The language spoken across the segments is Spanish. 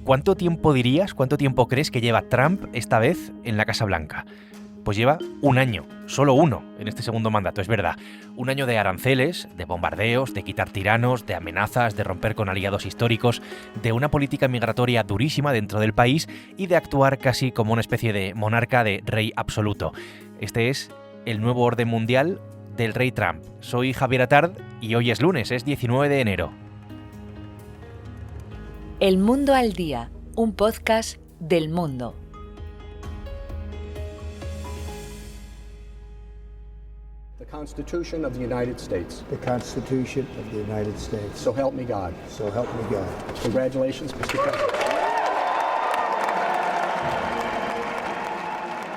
¿Cuánto tiempo dirías, cuánto tiempo crees que lleva Trump esta vez en la Casa Blanca? Pues lleva un año, solo uno, en este segundo mandato, es verdad. Un año de aranceles, de bombardeos, de quitar tiranos, de amenazas, de romper con aliados históricos, de una política migratoria durísima dentro del país y de actuar casi como una especie de monarca de rey absoluto. Este es el nuevo orden mundial del rey Trump. Soy Javier Atard y hoy es lunes, es 19 de enero. El Mundo al Día, un podcast del Mundo. The Constitution of the United States. The Constitution of the United States. So help me God. So help me God. Congratulations, Mr. President.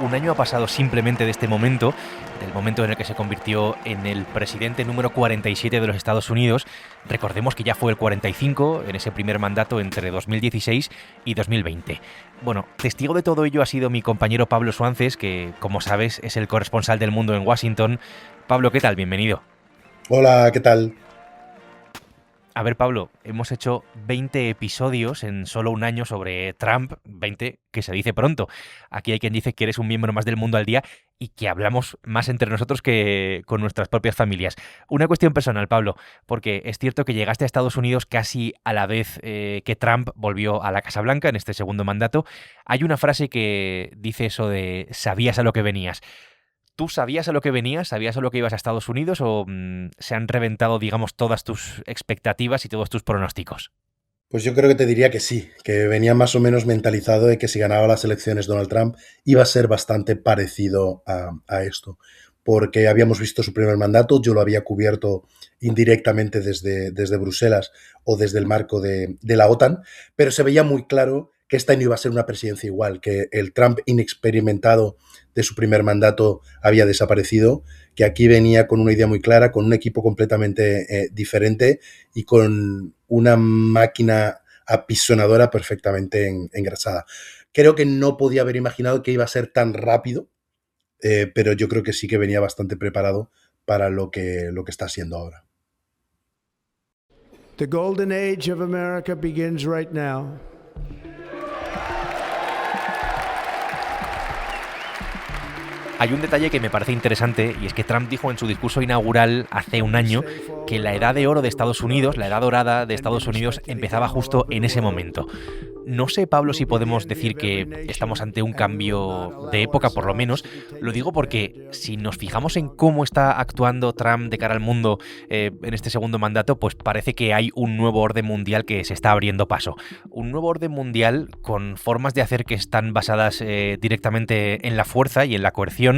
Un año ha pasado simplemente de este momento, del momento en el que se convirtió en el presidente número 47 de los Estados Unidos. Recordemos que ya fue el 45 en ese primer mandato entre 2016 y 2020. Bueno, testigo de todo ello ha sido mi compañero Pablo Suances, que, como sabes, es el corresponsal del Mundo en Washington. Pablo, ¿qué tal? Bienvenido. Hola, ¿qué tal? A ver, Pablo, hemos hecho 20 episodios en solo un año sobre Trump, 20 que se dice pronto. Aquí hay quien dice que eres un miembro más del Mundo al Día y que hablamos más entre nosotros que con nuestras propias familias. Una cuestión personal, Pablo, porque es cierto que llegaste a Estados Unidos casi a la vez que Trump volvió a la Casa Blanca en este segundo mandato. Hay una frase que dice eso de «sabías a lo que venías». ¿Tú sabías a lo que venías? ¿Sabías a lo que ibas a Estados Unidos o se han reventado, digamos, todas tus expectativas y todos tus pronósticos? Pues yo creo que te diría que sí, que venía más o menos mentalizado de que si ganaba las elecciones Donald Trump iba a ser bastante parecido a esto, porque habíamos visto su primer mandato, yo lo había cubierto indirectamente desde Bruselas o desde el marco de la OTAN, pero se veía muy claro que esta no iba a ser una presidencia igual, que el Trump inexperimentado de su primer mandato había desaparecido, que aquí venía con una idea muy clara, con un equipo completamente diferente y con una máquina apisonadora perfectamente engrasada. Creo que no podía haber imaginado que iba a ser tan rápido, pero yo creo que sí que venía bastante preparado para lo que está siendo ahora. The golden age of America begins right now. Hay un detalle que me parece interesante y es que Trump dijo en su discurso inaugural hace un año que la edad de oro de Estados Unidos, la edad dorada de Estados Unidos, empezaba justo en ese momento. No sé, Pablo, si podemos decir que estamos ante un cambio de época, por lo menos. Lo digo porque si nos fijamos en cómo está actuando Trump de cara al mundo en este segundo mandato, pues parece que hay un nuevo orden mundial que se está abriendo paso. Un nuevo orden mundial con formas de hacer que están basadas directamente en la fuerza y en la coerción,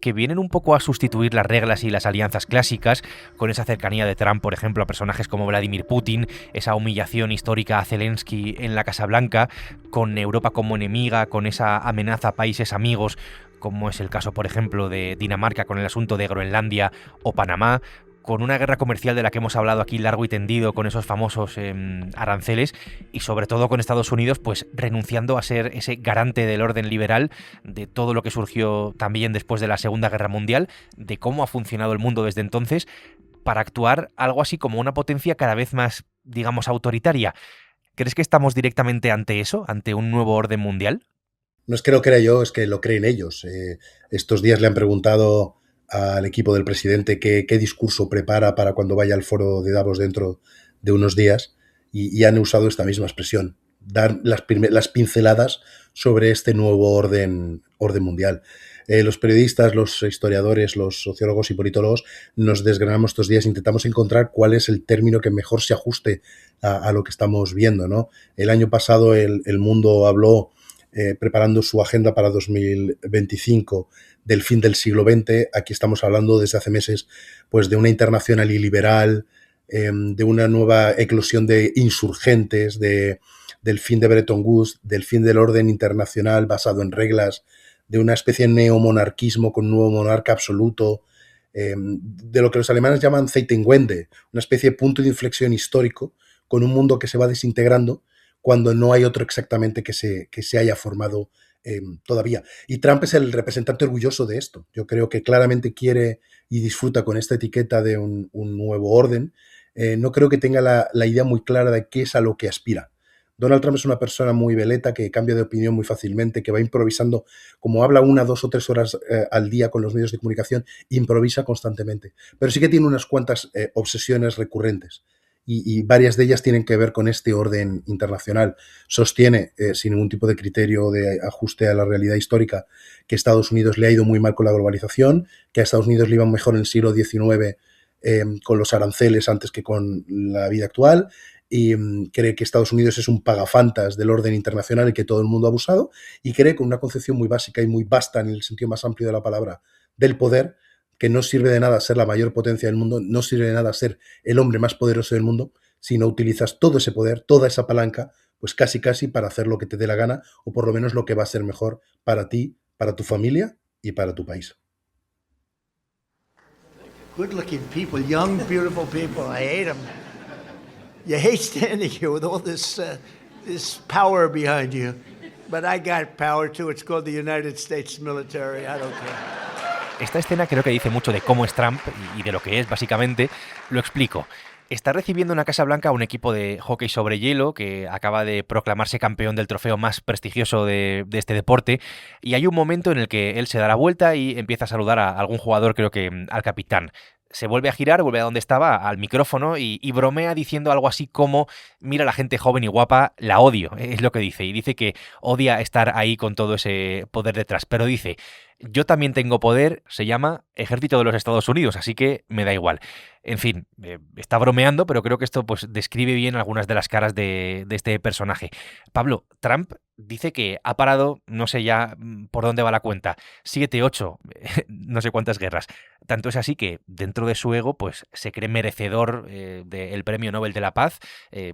que vienen un poco a sustituir las reglas y las alianzas clásicas, con esa cercanía de Trump, por ejemplo, a personajes como Vladimir Putin, esa humillación histórica a Zelensky en la Casa Blanca, con Europa como enemiga, con esa amenaza a países amigos, como es el caso, por ejemplo, de Dinamarca con el asunto de Groenlandia o Panamá, con una guerra comercial de la que hemos hablado aquí largo y tendido, con esos famosos aranceles, y sobre todo con Estados Unidos pues renunciando a ser ese garante del orden liberal, de todo lo que surgió también después de la Segunda Guerra Mundial, de cómo ha funcionado el mundo desde entonces, para actuar algo así como una potencia cada vez más, digamos, autoritaria. ¿Crees que estamos directamente ante eso, ante un nuevo orden mundial? No es que lo crea yo, es que lo creen ellos. Estos días le han preguntado al equipo del presidente qué discurso prepara para cuando vaya al foro de Davos dentro de unos días y han usado esta misma expresión, dar las pinceladas sobre este nuevo orden mundial. Los periodistas, los historiadores, los sociólogos y politólogos nos desgranamos estos días, intentamos encontrar cuál es el término que mejor se ajuste a lo que estamos viendo, ¿no? El año pasado el Mundo habló preparando su agenda para 2025 del fin del siglo XX. Aquí estamos hablando desde hace meses pues de una internacional y liberal, de una nueva eclosión de insurgentes, del fin de Bretton Woods, del fin del orden internacional basado en reglas, de una especie de neomonarquismo con un nuevo monarca absoluto, de lo que los alemanes llaman Zeitenwende, una especie de punto de inflexión histórico con un mundo que se va desintegrando cuando no hay otro exactamente que se haya formado todavía. Y Trump es el representante orgulloso de esto. Yo creo que claramente quiere y disfruta con esta etiqueta de un nuevo orden. No creo que tenga la idea muy clara de qué es a lo que aspira. Donald Trump es una persona muy veleta, que cambia de opinión muy fácilmente, que va improvisando, como habla 1, 2 o 3 horas al día con los medios de comunicación, improvisa constantemente. Pero sí que tiene unas cuantas obsesiones recurrentes. Y varias de ellas tienen que ver con este orden internacional. Sostiene, sin ningún tipo de criterio de ajuste a la realidad histórica, que a Estados Unidos le ha ido muy mal con la globalización, que a Estados Unidos le iba mejor en el siglo XIX con los aranceles antes que con la vida actual, y cree que Estados Unidos es un pagafantas del orden internacional y que todo el mundo ha abusado, y cree con una concepción muy básica y muy vasta en el sentido más amplio de la palabra del poder, que no sirve de nada ser la mayor potencia del mundo, no sirve de nada ser el hombre más poderoso del mundo, si no utilizas todo ese poder, toda esa palanca, pues casi para hacer lo que te dé la gana, o por lo menos lo que va a ser mejor para ti, para tu familia y para tu país. Good-looking people, young, beautiful people. I hate them. You hate standing here with all this power behind you. But I got power too. It's called the United States military. I don't care. Esta escena creo que dice mucho de cómo es Trump y de lo que es, básicamente. Lo explico. Está recibiendo en la Casa Blanca a un equipo de hockey sobre hielo que acaba de proclamarse campeón del trofeo más prestigioso de este deporte, y hay un momento en el que él se da la vuelta y empieza a saludar a algún jugador, creo que al capitán. Se vuelve a girar, vuelve a donde estaba, al micrófono, y bromea diciendo algo así como: mira, la gente joven y guapa, la odio, es lo que dice. Y dice que odia estar ahí con todo ese poder detrás. Pero dice: yo también tengo poder, se llama Ejército de los Estados Unidos, así que me da igual. En fin, está bromeando, pero creo que esto pues describe bien algunas de las caras de este personaje. Pablo, Trump dice que ha parado, no sé ya por dónde va la cuenta, 7, 8, no sé cuántas guerras. Tanto es así que dentro de su ego pues se cree merecedor del Premio Nobel de la Paz.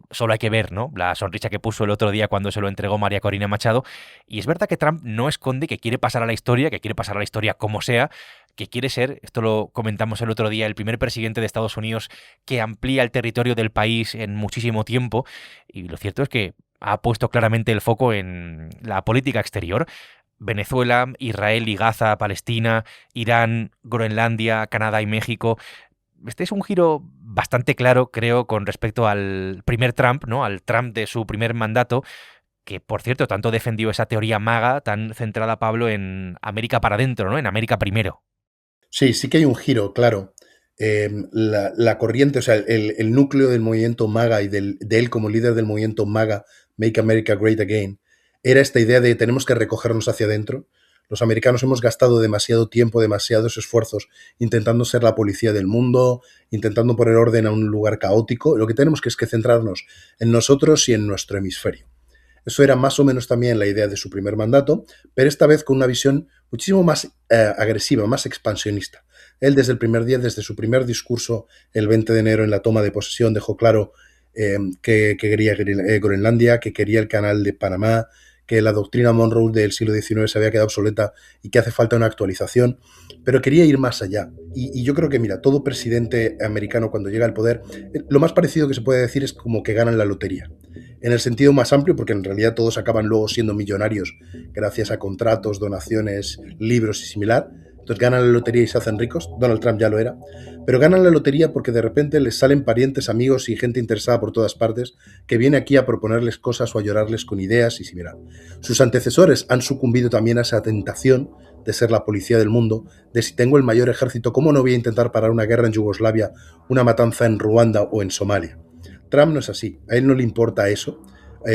Solo hay que ver, ¿no?, la sonrisa que puso el otro día cuando se lo entregó María Corina Machado. Y es verdad que Trump no esconde que quiere pasar a la historia, como sea, que quiere ser, esto lo comentamos el otro día, el primer presidente de Estados Unidos que amplía el territorio del país en muchísimo tiempo. Y lo cierto es que ha puesto claramente el foco en la política exterior. Venezuela, Israel y Gaza, Palestina, Irán, Groenlandia, Canadá y México. Este es un giro bastante claro, creo, con respecto al primer Trump, ¿no?, al Trump de su primer mandato, que, por cierto, tanto defendió esa teoría MAGA tan centrada, Pablo, en América para adentro, ¿no?, en América primero. Sí que hay un giro, claro. La corriente, o sea, el núcleo del movimiento MAGA y de él como líder del movimiento MAGA, Make America Great Again, era esta idea de tenemos que recogernos hacia adentro. Los americanos hemos gastado demasiado tiempo, demasiados esfuerzos intentando ser la policía del mundo, intentando poner orden a un lugar caótico. Lo que tenemos que es que centrarnos en nosotros y en nuestro hemisferio. Eso era más o menos también la idea de su primer mandato, pero esta vez con una visión muchísimo más agresiva, más expansionista. Él desde el primer día, desde su primer discurso el 20 de enero en la toma de posesión, dejó claro que quería Groenlandia, que quería el canal de Panamá, que la doctrina Monroe del siglo XIX se había quedado obsoleta y que hace falta una actualización, pero quería ir más allá. Y yo creo que, mira, todo presidente americano cuando llega al poder, lo más parecido que se puede decir es como que ganan la lotería. En el sentido más amplio, porque en realidad todos acaban luego siendo millonarios gracias a contratos, donaciones, libros y similar. Entonces ganan la lotería y se hacen ricos. Donald Trump ya lo era. Pero ganan la lotería porque de repente les salen parientes, amigos y gente interesada por todas partes que viene aquí a proponerles cosas o a llorarles con ideas y similar. Sus antecesores han sucumbido también a esa tentación de ser la policía del mundo, de si tengo el mayor ejército, ¿cómo no voy a intentar parar una guerra en Yugoslavia, una matanza en Ruanda o en Somalia? Trump no es así. A él no le importa eso.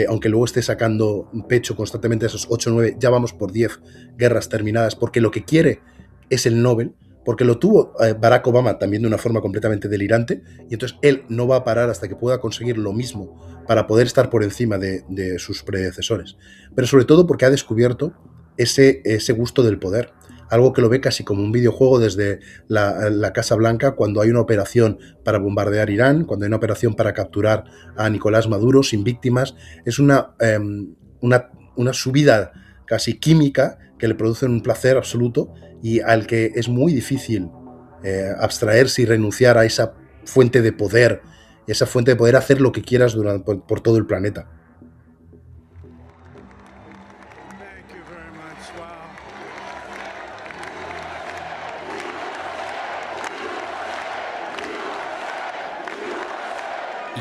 Aunque luego esté sacando pecho constantemente esos 8 o 9, ya vamos por 10 guerras terminadas, porque lo que quiere es el Nobel, porque lo tuvo Barack Obama también de una forma completamente delirante, y entonces él no va a parar hasta que pueda conseguir lo mismo para poder estar por encima de sus predecesores. Pero sobre todo porque ha descubierto ese gusto del poder, algo que lo ve casi como un videojuego desde la Casa Blanca, cuando hay una operación para bombardear Irán, cuando hay una operación para capturar a Nicolás Maduro sin víctimas. Es una subida casi química que le produce un placer absoluto y al que es muy difícil abstraerse y renunciar a esa fuente de poder, y esa fuente de poder hacer lo que quieras por todo el planeta.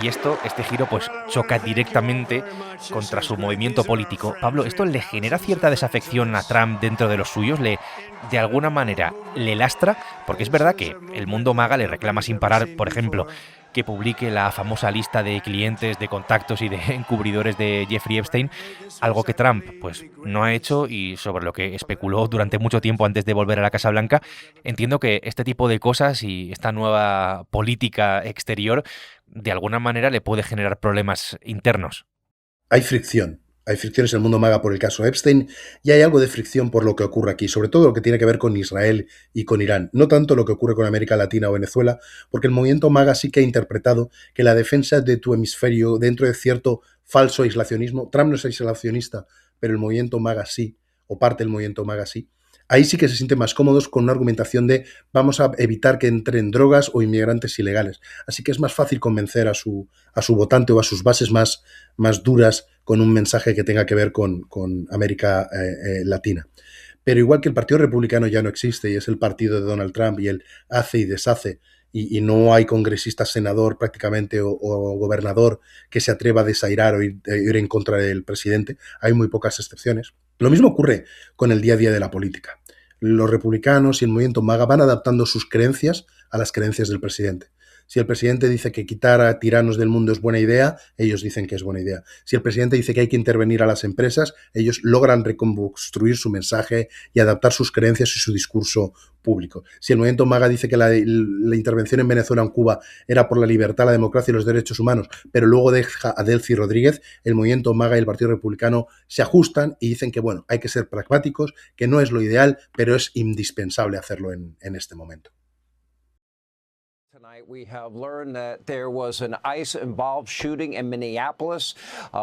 Y Y este giro, pues choca directamente contra su movimiento político. Pablo, ¿esto le genera cierta desafección a Trump dentro de los suyos? De alguna manera, le lastra? Porque es verdad que el mundo MAGA le reclama sin parar, por ejemplo, que publique la famosa lista de clientes, de contactos y de encubridores de Jeffrey Epstein, algo que Trump pues no ha hecho y sobre lo que especuló durante mucho tiempo antes de volver a la Casa Blanca. Entiendo que este tipo de cosas y esta nueva política exterior de alguna manera le puede generar problemas internos. Hay fricciones en el mundo MAGA por el caso Epstein y hay algo de fricción por lo que ocurre aquí, sobre todo lo que tiene que ver con Israel y con Irán, no tanto lo que ocurre con América Latina o Venezuela, porque el movimiento MAGA sí que ha interpretado que la defensa de tu hemisferio dentro de cierto falso aislacionismo, Trump no es aislacionista, pero el movimiento MAGA sí, o parte del movimiento MAGA sí, ahí sí que se sienten más cómodos con una argumentación de vamos a evitar que entren drogas o inmigrantes ilegales. Así que es más fácil convencer a su votante o a sus bases más duras con un mensaje que tenga que ver con América Latina. Pero igual que el Partido Republicano ya no existe y es el partido de Donald Trump y él hace y deshace y no hay congresista, senador prácticamente o gobernador que se atreva a desairar o ir en contra del presidente, hay muy pocas excepciones. Lo mismo ocurre con el día a día de la política. Los republicanos y el movimiento MAGA van adaptando sus creencias a las creencias del presidente. Si el presidente dice que quitar a tiranos del mundo es buena idea, ellos dicen que es buena idea. Si el presidente dice que hay que intervenir a las empresas, ellos logran reconstruir su mensaje y adaptar sus creencias y su discurso público. Si el movimiento MAGA dice que la intervención en Venezuela o en Cuba era por la libertad, la democracia y los derechos humanos, pero luego deja a Delcy Rodríguez, el movimiento MAGA y el Partido Republicano se ajustan y dicen que, bueno, hay que ser pragmáticos, que no es lo ideal, pero es indispensable hacerlo en este momento. Tonight we have learned that there was an ICE-involved shooting in Minneapolis.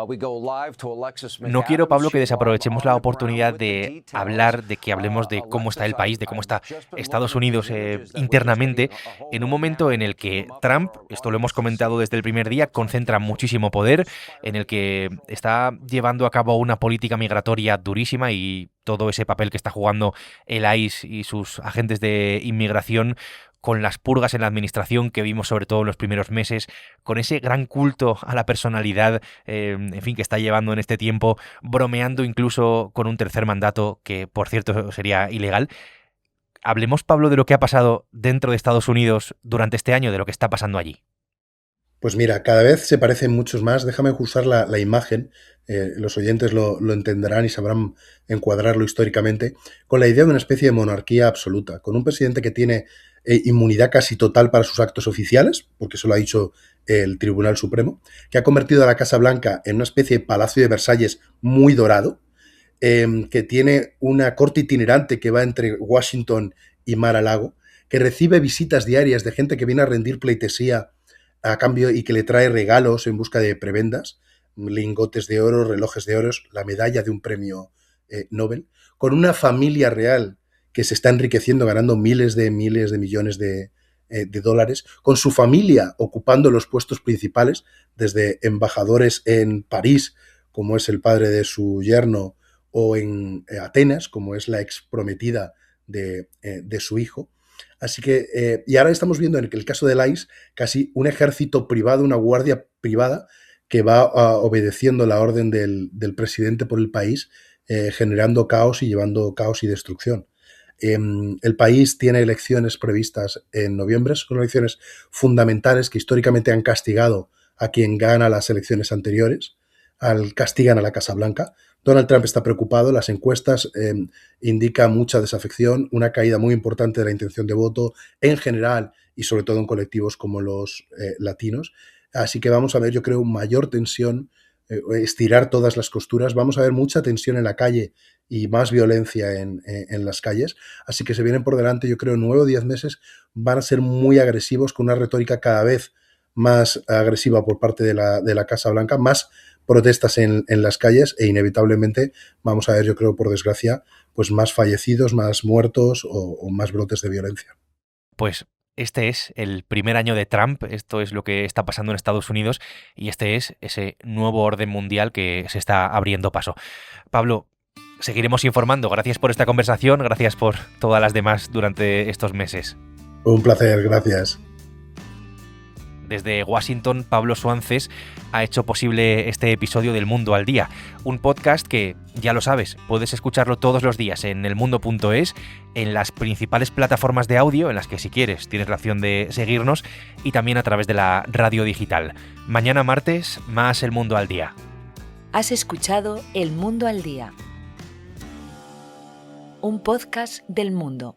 We go live to Alexis McAdams. No quiero, Pablo, que desaprovechemos la oportunidad de hablar, de que hablemos de cómo está el país, de cómo está Estados Unidos internamente, en un momento en el que Trump, esto lo hemos comentado desde el primer día, concentra muchísimo poder, en el que está llevando a cabo una política migratoria durísima y todo ese papel que está jugando el ICE y sus agentes de inmigración, con las purgas en la administración que vimos sobre todo en los primeros meses, con ese gran culto a la personalidad, en fin, que está llevando en este tiempo, bromeando incluso con un tercer mandato que, por cierto, sería ilegal. Hablemos, Pablo, de lo que ha pasado dentro de Estados Unidos durante este año, de lo que está pasando allí. Pues mira, cada vez se parecen muchos más. Déjame usar la imagen, los oyentes lo entenderán y sabrán encuadrarlo históricamente, con la idea de una especie de monarquía absoluta, con un presidente que tiene inmunidad casi total para sus actos oficiales, porque eso lo ha dicho el Tribunal Supremo, que ha convertido a la Casa Blanca en una especie de Palacio de Versalles muy dorado, que tiene una corte itinerante que va entre Washington y Mar-a-Lago, que recibe visitas diarias de gente que viene a rendir pleitesía a cambio y que le trae regalos en busca de prebendas, lingotes de oro, relojes de oro, la medalla de un premio Nobel, con una familia real que se está enriqueciendo, ganando miles de millones de dólares, con su familia ocupando los puestos principales, desde embajadores en París, como es el padre de su yerno, o en Atenas, como es la ex prometida de su hijo. Así que, y ahora estamos viendo en el caso del ICE casi un ejército privado, una guardia privada que va obedeciendo la orden del presidente por el país, generando caos y llevando caos y destrucción. El país tiene elecciones previstas en noviembre, son elecciones fundamentales que históricamente han castigado a quien gana las elecciones anteriores, castigan a la Casa Blanca. Donald Trump está preocupado, las encuestas indican mucha desafección, una caída muy importante de la intención de voto en general y sobre todo en colectivos como los latinos. Así que vamos a ver, yo creo, mayor tensión, estirar todas las costuras, vamos a ver mucha tensión en la calle y más violencia en las calles. Así que se vienen por delante, yo creo, 9 o 10 meses, van a ser muy agresivos, con una retórica cada vez más agresiva por parte de la Casa Blanca, más protestas en las calles e inevitablemente vamos a ver, yo creo, por desgracia, pues más fallecidos, más muertos o más brotes de violencia. Pues este es el primer año de Trump, esto es lo que está pasando en Estados Unidos y este es ese nuevo orden mundial que se está abriendo paso. Pablo, seguiremos informando. Gracias por esta conversación, gracias por todas las demás durante estos meses. Un placer, gracias. Desde Washington, Pablo Suances ha hecho posible este episodio del Mundo al Día, un podcast que, ya lo sabes, puedes escucharlo todos los días en elmundo.es, en las principales plataformas de audio, en las que si quieres tienes la opción de seguirnos, y también a través de la radio digital. Mañana martes, más El Mundo al Día. Has escuchado El Mundo al Día, un podcast del Mundo.